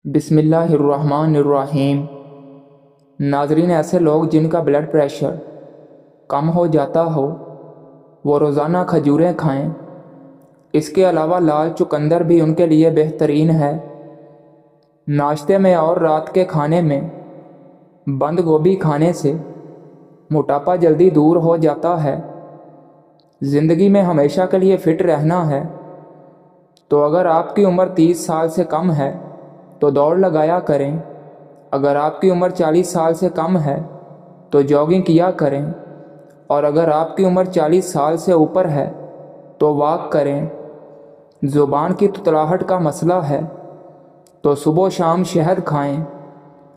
बिस्मिल्लाहिर्रहमानिर्रहीम। नाजरीन, ऐसे लोग जिनका ब्लड प्रेशर कम हो जाता हो वो रोज़ाना खजूरें खाएं। इसके अलावा लाल चुकंदर भी उनके लिए बेहतरीन है। नाश्ते में और रात के खाने में बंद गोभी खाने से मोटापा जल्दी दूर हो जाता है। ज़िंदगी में हमेशा के लिए फ़िट रहना है तो अगर आपकी उम्र 30 साल से कम है तो दौड़ लगाया करें। अगर आपकी उम्र 40 साल से कम है तो जॉगिंग किया करें। और अगर आपकी उम्र 40 साल से ऊपर है तो वॉक करें। ज़ुबान की तुतलाहट का मसला है तो सुबह शाम शहद खाएं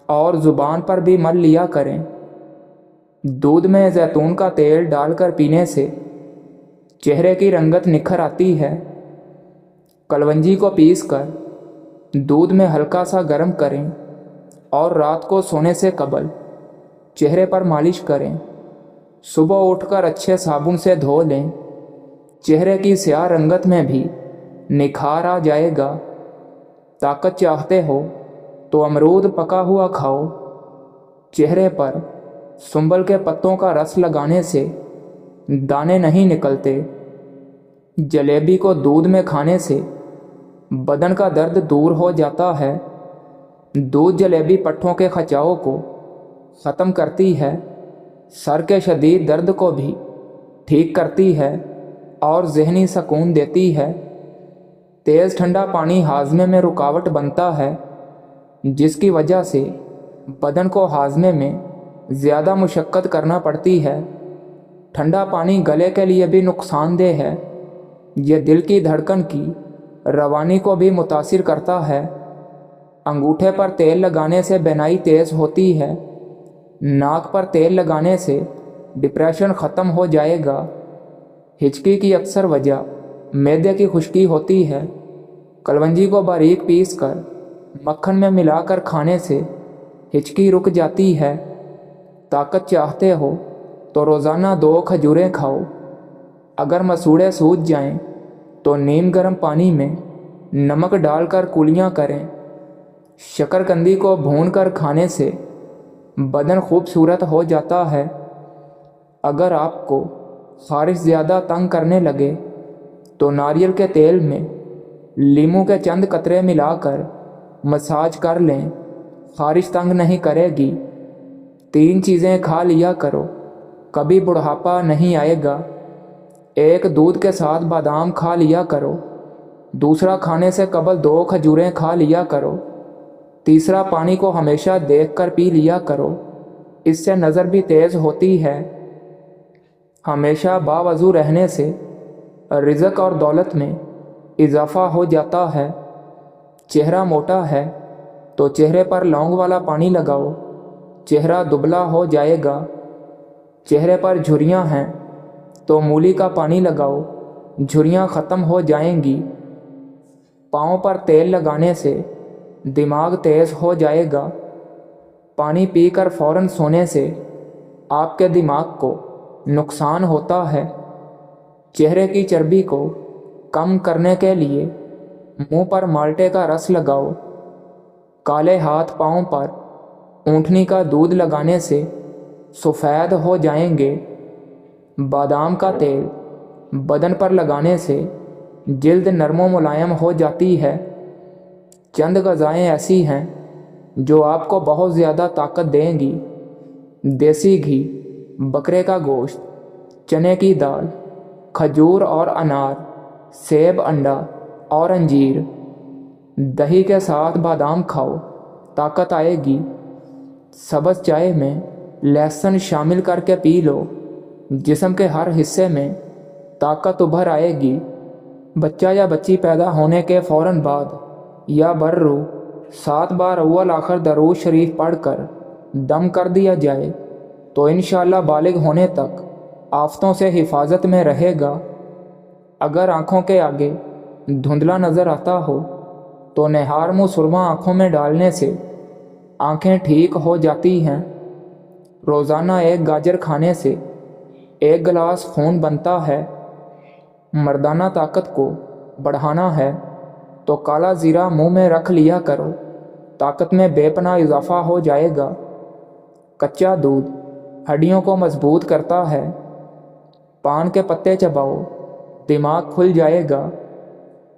और ज़ुबान पर भी मल लिया करें। दूध में जैतून का तेल डालकर पीने से चेहरे की रंगत निखर आती है। कलवंजी को पीसकर दूध में हल्का सा गर्म करें और रात को सोने से कबल चेहरे पर मालिश करें। सुबह उठकर अच्छे साबुन से धो लें। चेहरे की स्याह रंगत में भी निखार आ जाएगा। ताकत चाहते हो तो अमरूद पका हुआ खाओ। चेहरे पर सुंबल के पत्तों का रस लगाने से दाने नहीं निकलते। जलेबी को दूध में खाने से बदन का दर्द दूर हो जाता है। दूध जलेबी पट्ठों के खचाव को ख़त्म करती है। सर के शदीद दर्द को भी ठीक करती है और ज़हनी सुकून देती है। तेज़ ठंडा पानी हाजमे में रुकावट बनता है जिसकी वजह से बदन को हाजमे में ज़्यादा मुशक्क़त करना पड़ती है। ठंडा पानी गले के लिए भी नुकसानदेह है। यह दिल की धड़कन की रवानी को भी मुतासिर करता है। अंगूठे पर तेल लगाने से बेनाई तेज़ होती है। नाक पर तेल लगाने से डिप्रेशन ख़त्म हो जाएगा। हिचकी की अक्सर वजह मैदे की खुश्की होती है। कलवंजी को बारीक पीसकर मक्खन में मिलाकर खाने से हिचकी रुक जाती है। ताकत चाहते हो तो रोज़ाना 2 खजूरें खाओ। अगर मसूड़े सूज जाएं तो नीम गर्म पानी में नमक डालकर कुलियाँ करें। शकरकंदी को भूनकर खाने से बदन खूबसूरत हो जाता है। अगर आपको ख़ारिश ज़्यादा तंग करने लगे तो नारियल के तेल में लीमू के चंद कतरे मिलाकर मसाज कर लें। ख़ारिश तंग नहीं करेगी। 3 चीज़ें खा लिया करो, कभी बुढ़ापा नहीं आएगा। 1 दूध के साथ बादाम खा लिया करो। दूसरा खाने से कबल 2 खजूरें खा लिया करो। तीसरा पानी को हमेशा देखकर पी लिया करो, इससे नज़र भी तेज़ होती है। हमेशा बावज़ू रहने से रिज़्क़ और दौलत में इजाफ़ा हो जाता है। चेहरा मोटा है तो चेहरे पर लौंग वाला पानी लगाओ, चेहरा दुबला हो जाएगा। चेहरे पर झुर्रियाँ हैं तो मूली का पानी लगाओ, झुर्रियाँ ख़त्म हो जाएंगी। पाँव पर तेल लगाने से दिमाग तेज़ हो जाएगा। पानी पीकर फ़ौरन सोने से आपके दिमाग को नुकसान होता है। चेहरे की चर्बी को कम करने के लिए मुंह पर माल्टे का रस लगाओ। काले हाथ पाँव पर ऊँटनी का दूध लगाने से सफ़ेद हो जाएंगे। बादाम का तेल बदन पर लगाने से जिल्द नरमो मुलायम हो जाती है। चंद ग़िज़ाएँ ऐसी हैं जो आपको बहुत ज़्यादा ताकत देंगी। देसी घी, बकरे का गोश्त, चने की दाल, खजूर और अनार, सेब, अंडा और अंजीर। दही के साथ बादाम खाओ, ताकत आएगी। सब्ज़ चाय में लहसुन शामिल करके पी लो, जिस्म के हर हिस्से में ताकत उभर आएगी। बच्चा या बच्ची पैदा होने के फ़ौरन बाद या बर्रू 7 बार अव्वल आखिर दरूद शरीफ पढ़कर दम कर दिया जाए तो इंशाअल्लाह बालिग होने तक आफ़तों से हिफाजत में रहेगा। अगर आँखों के आगे धुंधला नज़र आता हो तो निहार मुँह सुरमा आँखों में डालने से आँखें ठीक हो जाती हैं। रोज़ाना 1 गाजर खाने से 1 गिलास खून बनता है। मर्दाना ताकत को बढ़ाना है तो काला ज़ीरा मुंह में रख लिया करो। ताकत में बेपनाह इजाफा हो जाएगा। कच्चा दूध हड्डियों को मजबूत करता है। पान के पत्ते चबाओ, दिमाग खुल जाएगा।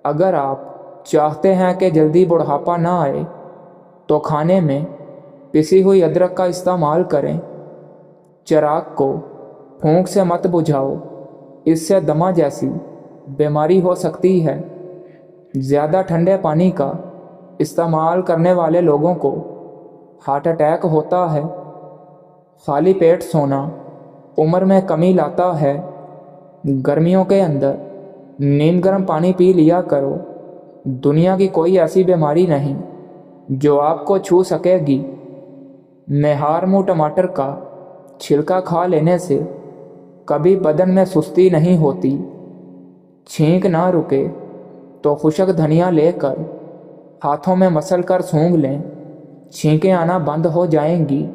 अगर आप चाहते हैं कि जल्दी बुढ़ापा ना आए तो खाने में पिसी हुई अदरक का इस्तेमाल करें। चिराग को फूंक से मत बुझाओ, इससे दमा जैसी बीमारी हो सकती है। ज़्यादा ठंडे पानी का इस्तेमाल करने वाले लोगों को हार्ट अटैक होता है। खाली पेट सोना उम्र में कमी लाता है। गर्मियों के अंदर नीम गर्म पानी पी लिया करो। दुनिया की कोई ऐसी बीमारी नहीं जो आपको छू सकेगी। निहार मुँह टमाटर का छिलका खा लेने से कभी बदन में सुस्ती नहीं होती। छींक ना रुके तो खुशक धनिया लेकर हाथों में मसल कर सूंघ लें, छींकें आना बंद हो जाएंगी।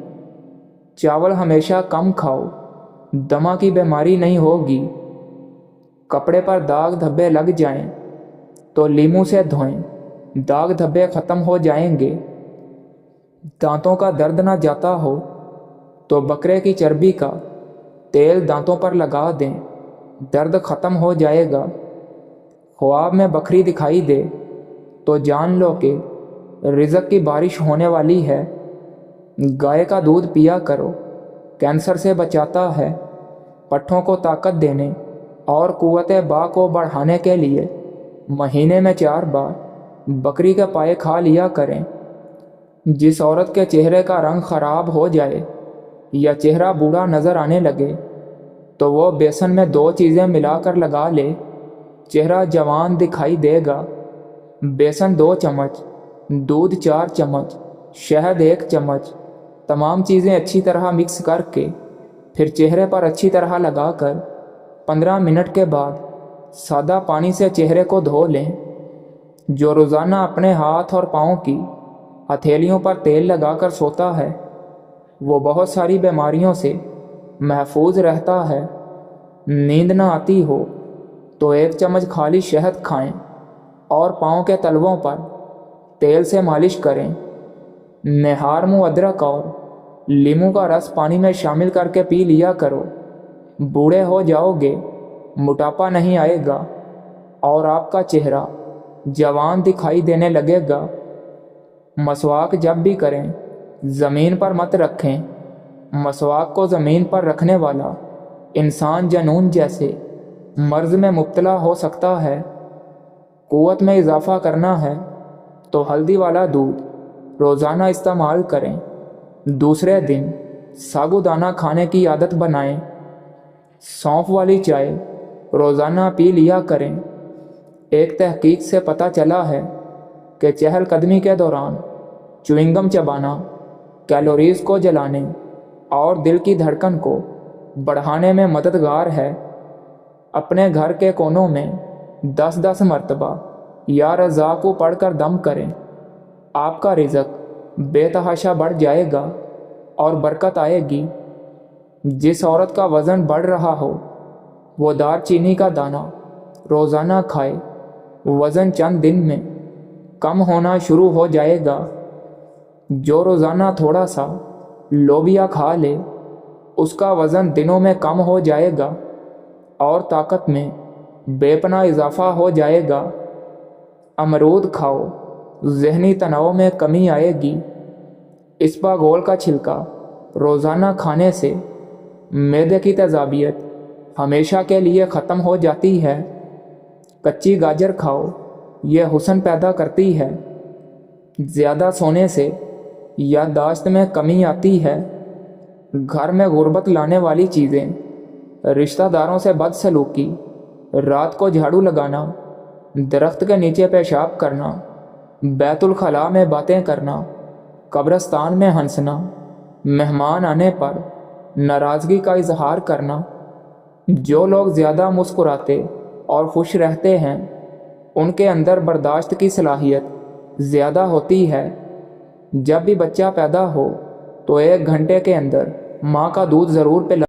चावल हमेशा कम खाओ, दमा की बीमारी नहीं होगी। कपड़े पर दाग धब्बे लग जाएं तो लीमू से धोएं, दाग धब्बे ख़त्म हो जाएंगे। दांतों का दर्द ना जाता हो तो बकरे की चर्बी का तेल दांतों पर लगा दें, दर्द ख़त्म हो जाएगा। ख्वाब में बकरी दिखाई दे तो जान लो कि रिज़्क की बारिश होने वाली है। गाय का दूध पिया करो, कैंसर से बचाता है। पट्ठों को ताकत देने और क़ुव्वत बा को बढ़ाने के लिए महीने में 4 बार बकरी के पाए खा लिया करें। जिस औरत के चेहरे का रंग ख़राब हो जाए या चेहरा बूढ़ा नज़र आने लगे तो वो बेसन में 2 चीज़ें मिलाकर लगा ले, चेहरा जवान दिखाई देगा। बेसन 2 चम्मच, दूध 4 चम्मच, शहद 1 चम्मच, तमाम चीज़ें अच्छी तरह मिक्स करके फिर चेहरे पर अच्छी तरह लगाकर 15 मिनट के बाद सादा पानी से चेहरे को धो लें। जो रोज़ाना अपने हाथ और पाँव की हथेलियों पर तेल लगाकर सोता है वो बहुत सारी बीमारियों से महफूज रहता है। नींद न आती हो तो 1 चम्मच खाली शहद खाएं और पाँव के तलवों पर तेल से मालिश करें। निहार मुँह अदरक और लीमू का रस पानी में शामिल करके पी लिया करो। बूढ़े हो जाओगे, मोटापा नहीं आएगा और आपका चेहरा जवान दिखाई देने लगेगा। मसवाक जब भी करें ज़मीन पर मत रखें। मसवाक को ज़मीन पर रखने वाला इंसान जनून जैसे मर्ज़ में मुब्तला हो सकता है। क़ुव्वत में इजाफ़ा करना है तो हल्दी वाला दूध रोज़ाना इस्तेमाल करें। दूसरे दिन साबूदाना खाने की आदत बनाएं। सौंफ वाली चाय रोज़ाना पी लिया करें। एक तहकीक से पता चला है कि चहलकदमी के दौरान च्युइंगम चबाना कैलोरीज़ को जलाने और दिल की धड़कन को बढ़ाने में मददगार है। अपने घर के कोनों में 10-10 मरतबा या रज़ा को पढ़कर दम करें। आपका रिज़्क बेतहाशा बढ़ जाएगा और बरकत आएगी। जिस औरत का वज़न बढ़ रहा हो वो दारचीनी का दाना रोज़ाना खाए। वज़न चंद दिन में कम होना शुरू हो जाएगा। जो रोज़ाना थोड़ा सा लोबिया खा ले उसका वज़न दिनों में कम हो जाएगा और ताकत में बेपनाह इजाफ़ा हो जाएगा। अमरूद खाओ, ज़हनी तनाव में कमी आएगी। इसबगोल का छिलका रोज़ाना खाने से मैदे की तेज़ाबियत हमेशा के लिए ख़त्म हो जाती है। कच्ची गाजर खाओ, यह हुस्न पैदा करती है। ज़्यादा सोने से याददाश्त में कमी आती है। घर में गुर्बत लाने वाली चीज़ें, रिश्तेदारों से बदसलूकी, रात को झाड़ू लगाना, दरख्त के नीचे पेशाब करना, बैतुल खला में बातें करना, कब्रिस्तान में हंसना, मेहमान आने पर नाराज़गी का इजहार करना। जो लोग ज़्यादा मुस्कुराते और खुश रहते हैं उनके अंदर बर्दाश्त की सलाहियत ज़्यादा होती है। जब भी बच्चा पैदा हो तो 1 घंटे के अंदर माँ का दूध ज़रूर पिला।